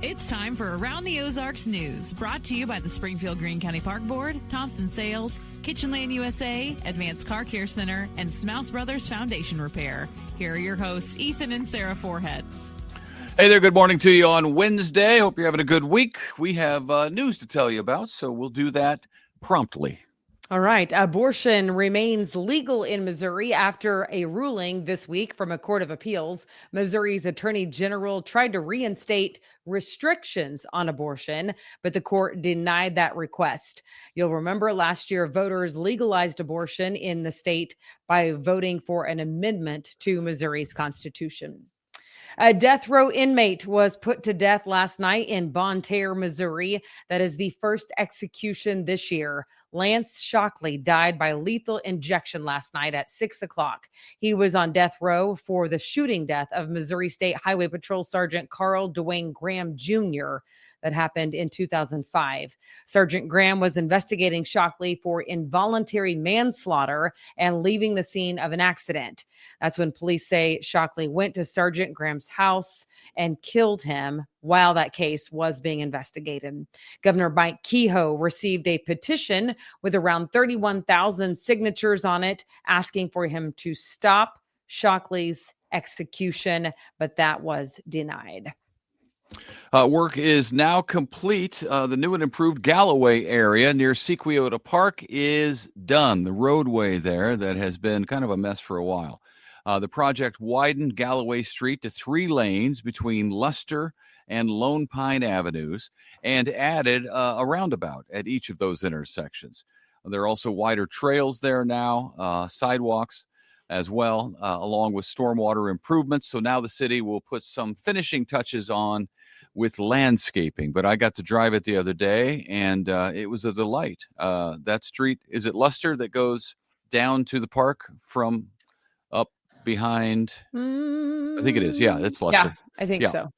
It's time for Around the Ozarks News, brought to you by the Springfield Greene County Park Board, Thompson Sales, Kitchenland USA, Advanced Car Care Center, and Smouse Brothers Foundation Repair. Here are your hosts, Ethan and Sarah Foreheads. Hey there, good morning to you on Wednesday. Hope you're having a good week. We have news to tell you about, so we'll do that promptly. All right. Abortion remains legal in Missouri after a ruling this week from a court of appeals. Missouri's attorney general tried to reinstate restrictions on abortion, but the court denied that request. You'll remember last year, voters legalized abortion in the state by voting for an amendment to Missouri's constitution. A death row inmate was put to death last night in Bonne Terre, Missouri. That is the first execution this year. Lance Shockley died by lethal injection last night at 6 o'clock. He was on death row for the shooting death of Missouri State Highway Patrol Sergeant Carl Dwayne Graham Jr. that happened in 2005. Sergeant Graham was investigating Shockley for involuntary manslaughter and leaving the scene of an accident. That's when police say Shockley went to Sergeant Graham's house and killed him while that case was being investigated. Governor Mike Kehoe received a petition with around 31,000 signatures on it, asking for him to stop Shockley's execution, but that was denied. Work is now complete. The new and improved Galloway area near Sequiota Park is done. The roadway there that has been kind of a mess for a while. The project widened Galloway Street to 3 lanes between Luster and Lone Pine Avenues and added a roundabout at each of those intersections. There are also wider trails there now, sidewalks as well, along with stormwater improvements. So now the city will put some finishing touches on with landscaping. But I got to drive it the other day, and it was a delight. That street, is it Luster that goes down to the park from up behind? I think it is. Yeah, it's Luster. Yeah, I think so.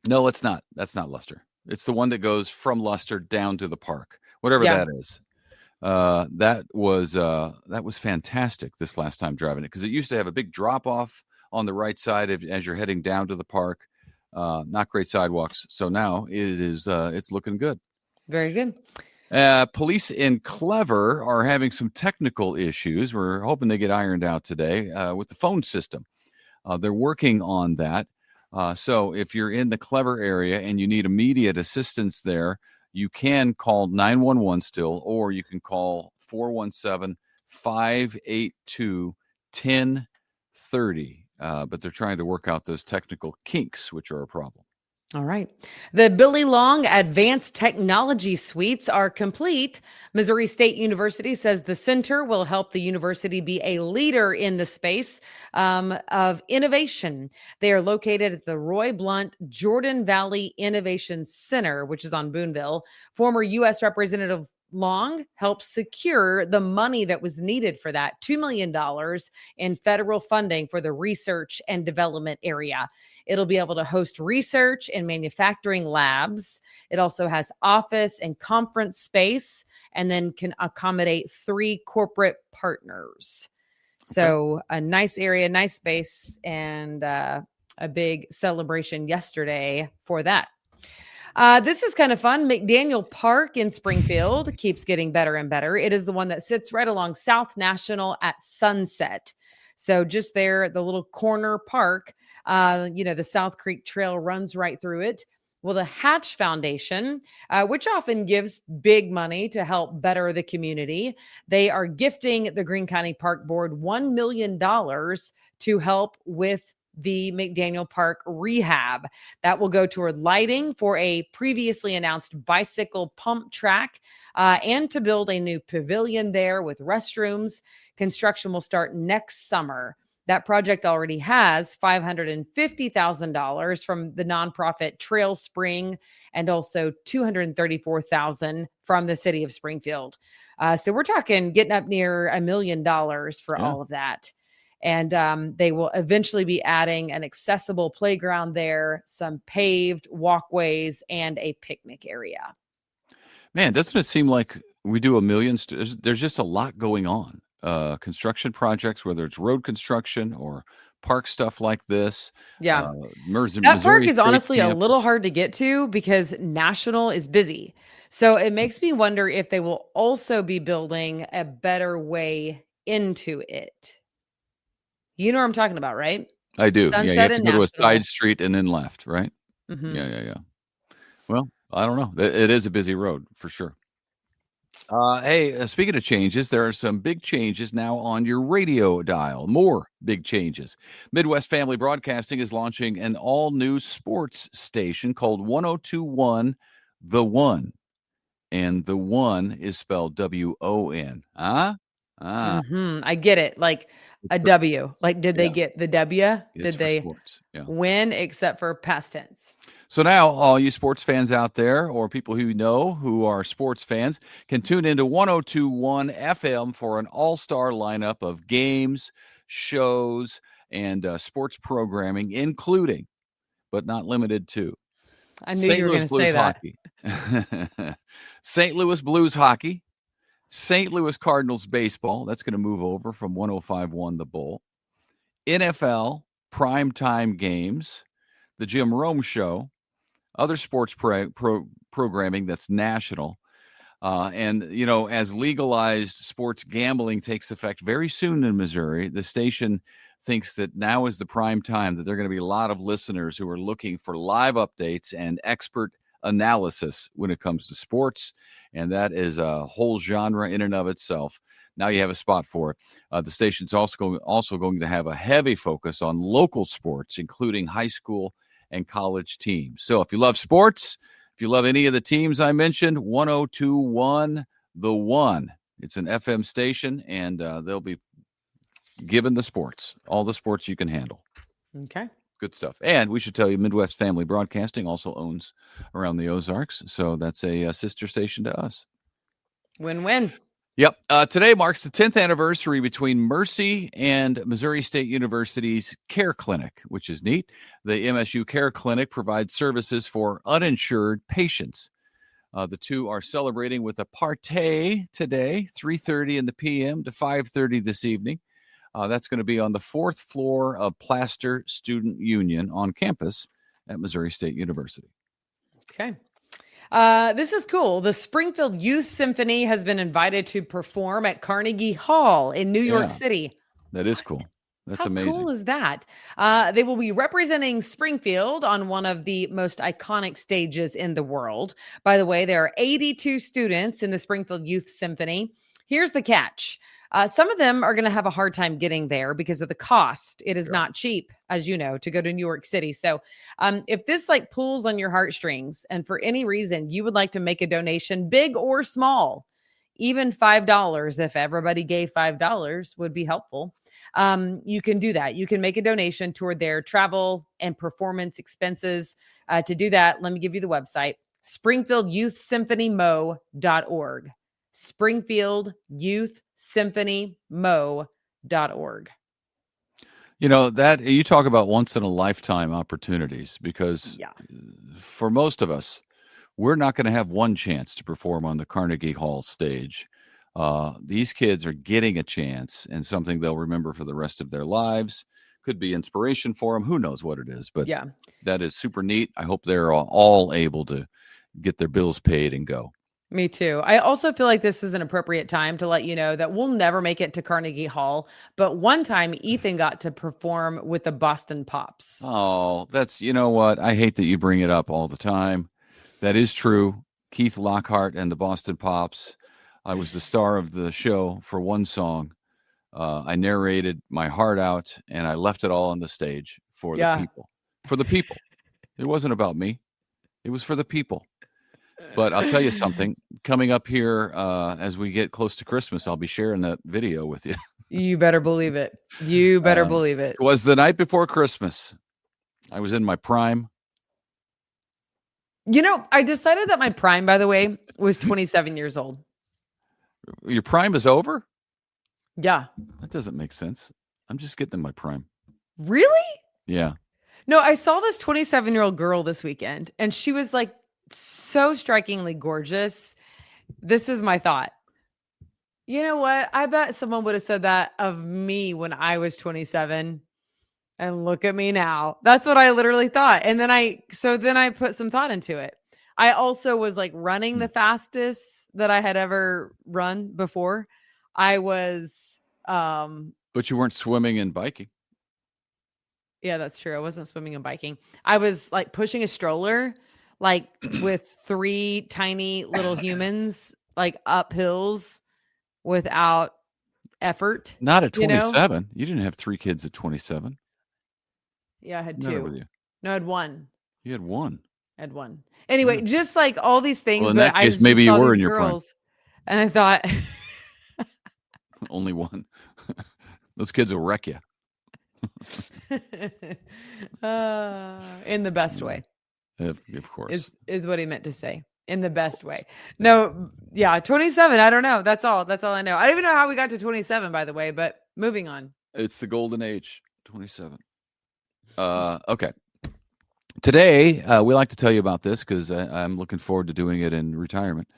No, it's not. That's not Luster. It's the one that goes from Luster down to the park, whatever that is. That was fantastic this last time driving it, because it used to have a big drop off on the right side as you're heading down to the park. Not great sidewalks. So now it is. It's looking good. Very good. Police in Clever are having some technical issues. We're hoping they get ironed out today with the phone system. They're working on that. So if you're in the Clever area and you need immediate assistance there, you can call 911 still, or you can call 417-582-1030. But they're trying to work out those technical kinks, which are a problem. All right. The Billy Long Advanced Technology Suites are complete. Missouri State University says the center will help the university be a leader in the space of innovation. They are located at the Roy Blunt Jordan Valley Innovation Center, which is on Boonville. Former U.S. Representative Long helped secure the money that was needed for that, $2 million in federal funding for the research and development area. It'll be able to host research and manufacturing labs. It also has office and conference space, and then can accommodate 3 corporate partners. So a nice area, nice space, and a big celebration yesterday for that. This is kind of fun. McDaniel Park in Springfield keeps getting better and better. It is the one that sits right along South National at sunset. So just there, the little corner park, the South Creek Trail runs right through it. Well, the Hatch Foundation, which often gives big money to help better the community, they are gifting the Greene County Park Board $1 million to help with the McDaniel Park rehab. That will go toward lighting for a previously announced bicycle pump track and to build a new pavilion there with restrooms. Construction will start next summer. That project already has $550,000 from the nonprofit Trail Spring and also $234,000 from the city of Springfield. So we're talking getting up near $1 million for all of that. And they will eventually be adding an accessible playground there, some paved walkways, and a picnic area. Man, doesn't it seem like we do a million? There's just a lot going on. Construction projects, whether it's road construction or park stuff like this. Yeah. That park Missouri is State honestly a little campus. hard to get to because National is busy. So it makes me wonder if they will also be building a better way into it. You know what I'm talking about, right? I do. Yeah, you Sunset have to and go to a side National. street and then left, right? Mhm. Yeah. Well, I don't know. It is a busy road for sure. Hey, speaking of changes, there are some big changes now on your radio dial. More big changes. Midwest Family Broadcasting is launching an all-new sports station called 1021 The One. And the one is spelled W-O-N. Huh? Ah, I get it. Like it's a for W. sports. Like, did they Yeah, get the W? it's Did for they sports. Yeah. win except for past tense? So now, all you sports fans out there, or people who you know who are sports fans, can tune into 1021 FM for an all star lineup of games, shows, and sports programming, including, but not limited to, I knew you St. were Louis going to say Blues that. hockey, St. Louis Blues hockey, St. Louis Cardinals baseball. That's going to move over from 1051 The Bull, NFL primetime games, the Jim Rome Show, other sports programming that's national. And, as legalized sports gambling takes effect very soon in Missouri, the station thinks that now is the prime time, that there are going to be a lot of listeners who are looking for live updates and expert analysis when it comes to sports. And that is a whole genre in and of itself. Now you have a spot for it. The station's also going to have a heavy focus on local sports, including high school and college teams. So if you love sports, if you love any of the teams I mentioned, 1021 The One. It's an FM station, and they'll be given the sports, all the sports you can handle. Okay. Good stuff. And we should tell you, Midwest Family Broadcasting also owns Around the Ozarks, so that's a sister station to us. Win-win. Yep. Today marks the 10th anniversary between Mercy and Missouri State University's Care Clinic, which is neat. The MSU Care Clinic provides services for uninsured patients. The two are celebrating with a party today, 3:30 in the p.m. to 5:30 this evening. That's going to be on the 4th floor of Plaster Student Union on campus at Missouri State University. Okay. This is cool. The Springfield Youth Symphony has been invited to perform at Carnegie Hall in New York City. That is cool. That's How amazing. cool is that? They will be representing Springfield on one of the most iconic stages in the world. By the way, there are 82 students in the Springfield Youth Symphony. Here's the catch. Some of them are going to have a hard time getting there because of the cost. It is not cheap, as you know, to go to New York City. So if this pulls on your heartstrings and for any reason you would like to make a donation, big or small, even $5, if everybody gave $5 would be helpful. You can do that. You can make a donation toward their travel and performance expenses. To do that, let me give you the website, springfieldyouthsymphonymo.org. springfieldyouthsymphonymo.org. That you talk about once in a lifetime opportunities, because for most of us, we're not going to have one chance to perform on the Carnegie Hall stage. These kids are getting a chance, and something they'll remember for the rest of their lives. Could be inspiration for them. Who knows what it is, but that is super neat. I hope they're all able to get their bills paid and go. Me too. I also feel like this is an appropriate time to let you know that we'll never make it to Carnegie Hall, but one time Ethan got to perform with the Boston Pops. Oh, you know what? I hate that you bring it up all the time. That is true. Keith Lockhart and the Boston Pops. I was the star of the show for one song. I narrated my heart out, and I left it all on the stage for the people. For the people. It wasn't about me. It was for the people. But I'll tell you something. Coming up here as we get close to Christmas, I'll be sharing that video with you. You better believe it. You better believe it. It was the night before Christmas. I was in my prime. I decided that my prime, by the way, was 27 years old. Your prime is over? Yeah. That doesn't make sense. I'm just getting in my prime. Really? Yeah. No, I saw this 27-year-old girl this weekend, and she was so strikingly gorgeous. This is my thought. You know what? I bet someone would have said that of me when I was 27. And look at me now. That's what I literally thought. And then I put some thought into it. I also was like running the fastest that I had ever run before. I was But you weren't swimming and biking. yeah, that's true. I wasn't swimming and biking. I was like pushing a stroller like with 3 tiny little humans like up hills without effort. Not at You know? 27. You didn't have 3 kids at 27. Yeah, I had What's the matter with 2. you? No, I had 1. You had 1. I had 1. Anyway, just like all these things, Well, in but that I case, just maybe you saw were these in your prime. girls and I thought Only 1. Those kids will wreck you. in the best way. Of course. Is what he meant to say. In the best way. No, yeah, 27. I don't know. That's all I know. I don't even know how we got to 27, by the way, but moving on. It's the golden age, 27. Okay. Today, we like to tell you about this because I'm looking forward to doing it in retirement.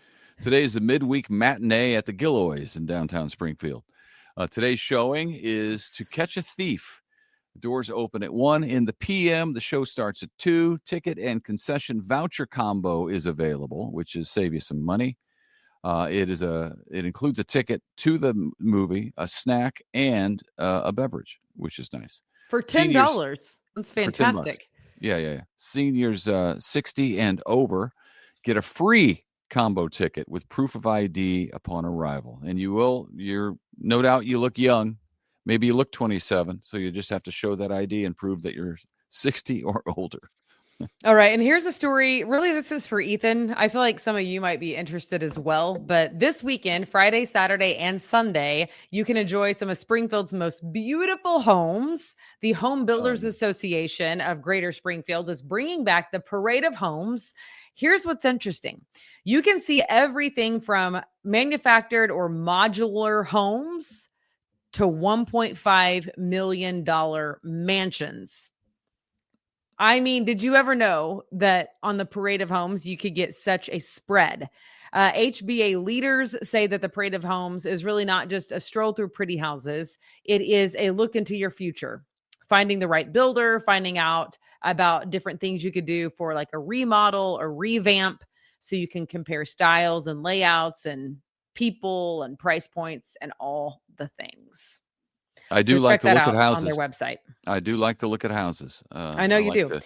Today is the midweek matinee at the Galloways in downtown Springfield. Today's showing is To Catch a Thief. The doors open at 1 in the p.m. The show starts at 2. Ticket and concession voucher combo is available, which is save you some money. It includes a ticket to the movie, a snack, and a beverage, which is nice. For $10. That's fantastic. Yeah. Seniors 60 and over get a free combo ticket with proof of ID upon arrival. And you're no doubt you look young. Maybe you look 27, so you just have to show that ID and prove that you're 60 or older. All right. And here's a story. Really, this is for Ethan. I feel like some of you might be interested as well. But this weekend, Friday, Saturday, and Sunday, you can enjoy some of Springfield's most beautiful homes. The Home Builders Association of Greater Springfield is bringing back the Parade of Homes. Here's what's interesting. You can see everything from manufactured or modular homes to $1.5 million mansions. I mean, did you ever know that on the Parade of Homes, you could get such a spread? HBA leaders say that the Parade of Homes is really not just a stroll through pretty houses. It is a look into your future, finding the right builder, finding out about different things you could do for like a remodel or revamp so you can compare styles and layouts and people and price points and all the things. I do like to look at houses on their website. I do like to look at houses. I know you do.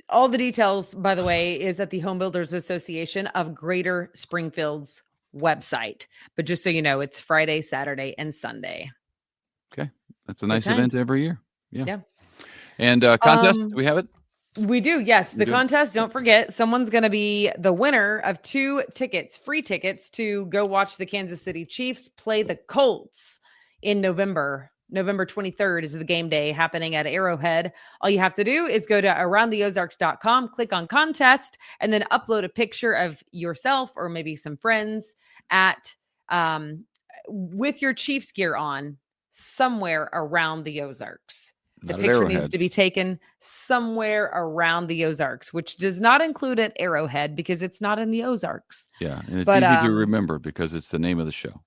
All the details, by the way, is at the Home Builders Association of Greater Springfield's website. But just so you know, it's Friday, Saturday, and Sunday. Okay. That's a nice event every year. Yeah. And contest, do we have it? We do, yes. The contest, don't forget, someone's going to be the winner of 2 tickets, free tickets to go watch the Kansas City Chiefs play the Colts in November. November 23rd is the game day happening at Arrowhead. All you have to do is go to aroundtheozarks.com, click on contest, and then upload a picture of yourself or maybe some friends with your Chiefs gear on somewhere around the Ozarks. The picture needs to be taken somewhere around the Ozarks, which does not include at Arrowhead because it's not in the Ozarks. Yeah, and it's easy to remember because it's the name of the show.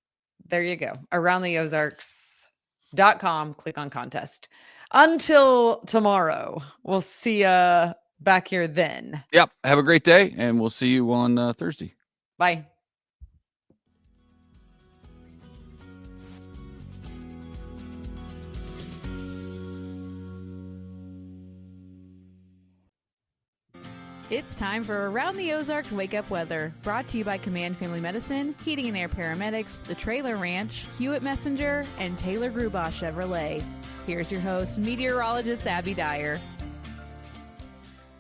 There you go. Aroundtheozarks.com. Click on contest. Until tomorrow, we'll see you back here then. Yep. Have a great day, and we'll see you on Thursday. Bye. It's time for Around the Ozarks Wake Up Weather, brought to you by Command Family Medicine, Heating and Air Paramedics, The Trailer Ranch, Hewitt Messenger, and Taylor Grubaugh Chevrolet. Here's your host, meteorologist Abby Dyer.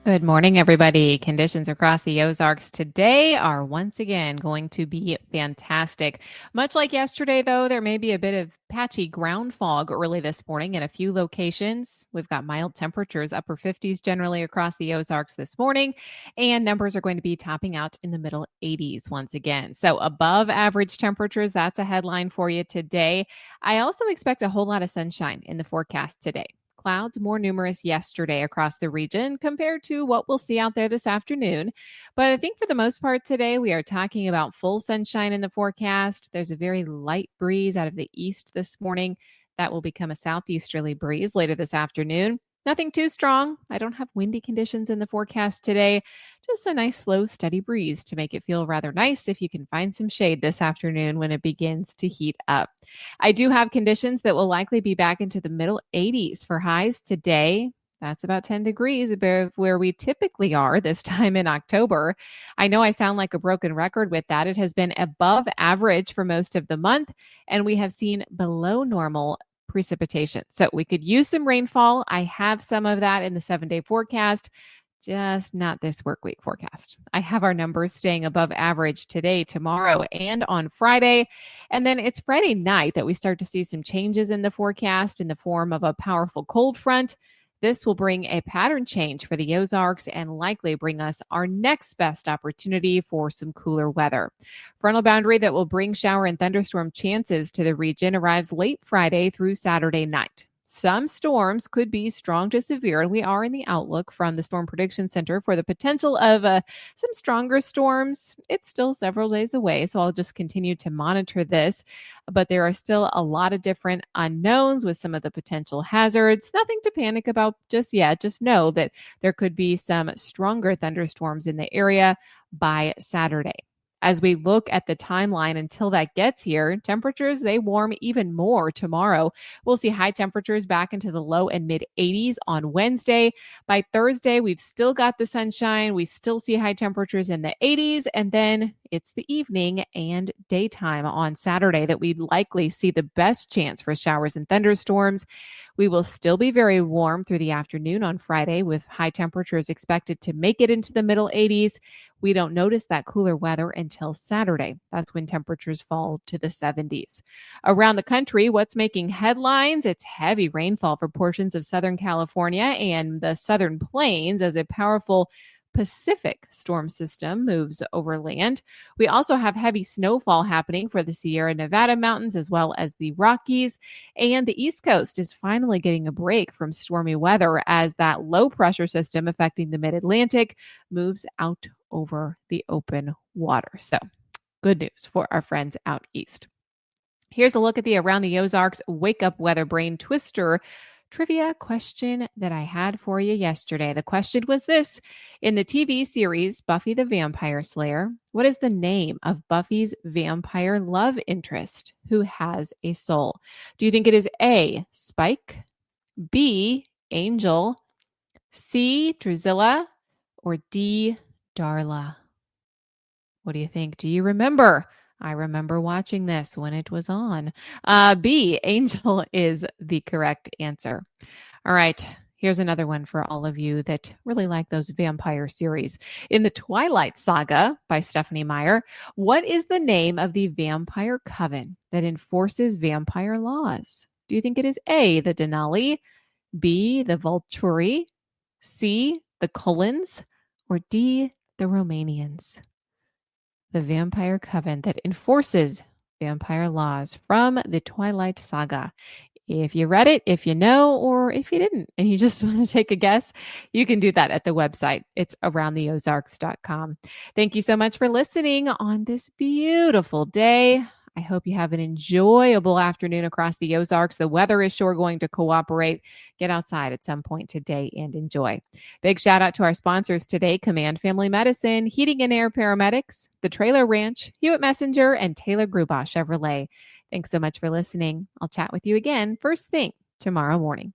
Good morning, everybody. Conditions across the Ozarks today are once again going to be fantastic. Much like yesterday, though, there may be a bit of patchy ground fog early this morning in a few locations. We've got mild temperatures, upper 50s generally across the Ozarks this morning, and numbers are going to be topping out in the middle 80s once again. So above average temperatures, that's a headline for you today. I also expect a whole lot of sunshine in the forecast today. Clouds more numerous yesterday across the region compared to what we'll see out there this afternoon. But I think for the most part today, we are talking about full sunshine in the forecast. There's a very light breeze out of the east this morning. That will become a southeasterly breeze later this afternoon. Nothing too strong. I don't have windy conditions in the forecast today. Just a nice, slow, steady breeze to make it feel rather nice if you can find some shade this afternoon when it begins to heat up. I do have conditions that will likely be back into the middle 80s for highs today. That's about 10 degrees above where we typically are this time in October. I know I sound like a broken record with that. It has been above average for most of the month, and we have seen below normal precipitation. So we could use some rainfall. I have some of that in the 7-day forecast, just not this work week forecast. I have our numbers staying above average today, tomorrow, and on Friday. And then it's Friday night that we start to see some changes in the forecast in the form of a powerful cold front. This will bring a pattern change for the Ozarks and likely bring us our next best opportunity for some cooler weather. Frontal boundary that will bring shower and thunderstorm chances to the region arrives late Friday through Saturday night. Some storms could be strong to severe, and we are in the outlook from the Storm Prediction Center for the potential of some stronger storms. It's still several days away, so I'll just continue to monitor this. But there are still a lot of different unknowns with some of the potential hazards. Nothing to panic about just yet. Just know that there could be some stronger thunderstorms in the area by Saturday. As we look at the timeline until that gets here, temperatures, they warm even more tomorrow. We'll see high temperatures back into the low and mid 80s on Wednesday. By Thursday, we've still got the sunshine. We still see high temperatures in the 80s. And then it's the evening and daytime on Saturday that we'd likely see the best chance for showers and thunderstorms. We will still be very warm through the afternoon on Friday with high temperatures expected to make it into the middle 80s. We don't notice that cooler weather until Saturday. That's when temperatures fall to the 70s. Around the country, what's making headlines? It's heavy rainfall for portions of Southern California and the Southern Plains as a powerful Pacific storm system moves over land. We also have heavy snowfall happening for the Sierra Nevada mountains as well as the Rockies. And the East Coast is finally getting a break from stormy weather as that low pressure system affecting the mid-Atlantic moves out over the open water. So good news for our friends out east. Here's a look at the Around the Ozarks Wake Up Weather Brain Twister trivia question that I had for you yesterday. The question was this: in the TV series Buffy the Vampire Slayer, what is the name of Buffy's vampire love interest who has a soul? Do you think it is A, Spike, B, Angel, C, Drusilla, or D, Darla? What do you think? Do you remember? I remember watching this when it was on. B, Angel is the correct answer. All right, here's another one for all of you that really like those vampire series. In the Twilight Saga by Stephanie Meyer, what is the name of the vampire coven that enforces vampire laws? Do you think it is A, the Denali, B, the Volturi, C, the Cullens, or D, the Romanians? The vampire coven that enforces vampire laws from the Twilight Saga. If you read it, if you know, or if you didn't, and you just want to take a guess, you can do that at the website. It's aroundtheozarks.com. Thank you so much for listening on this beautiful day. I hope you have an enjoyable afternoon across the Ozarks. The weather is sure going to cooperate. Get outside at some point today and enjoy. Big shout out to our sponsors today: Command Family Medicine, Heating and Air Paramedics, The Trailer Ranch, Hewitt Messenger, and Taylor Grubaugh Chevrolet. Thanks so much for listening. I'll chat with you again first thing tomorrow morning.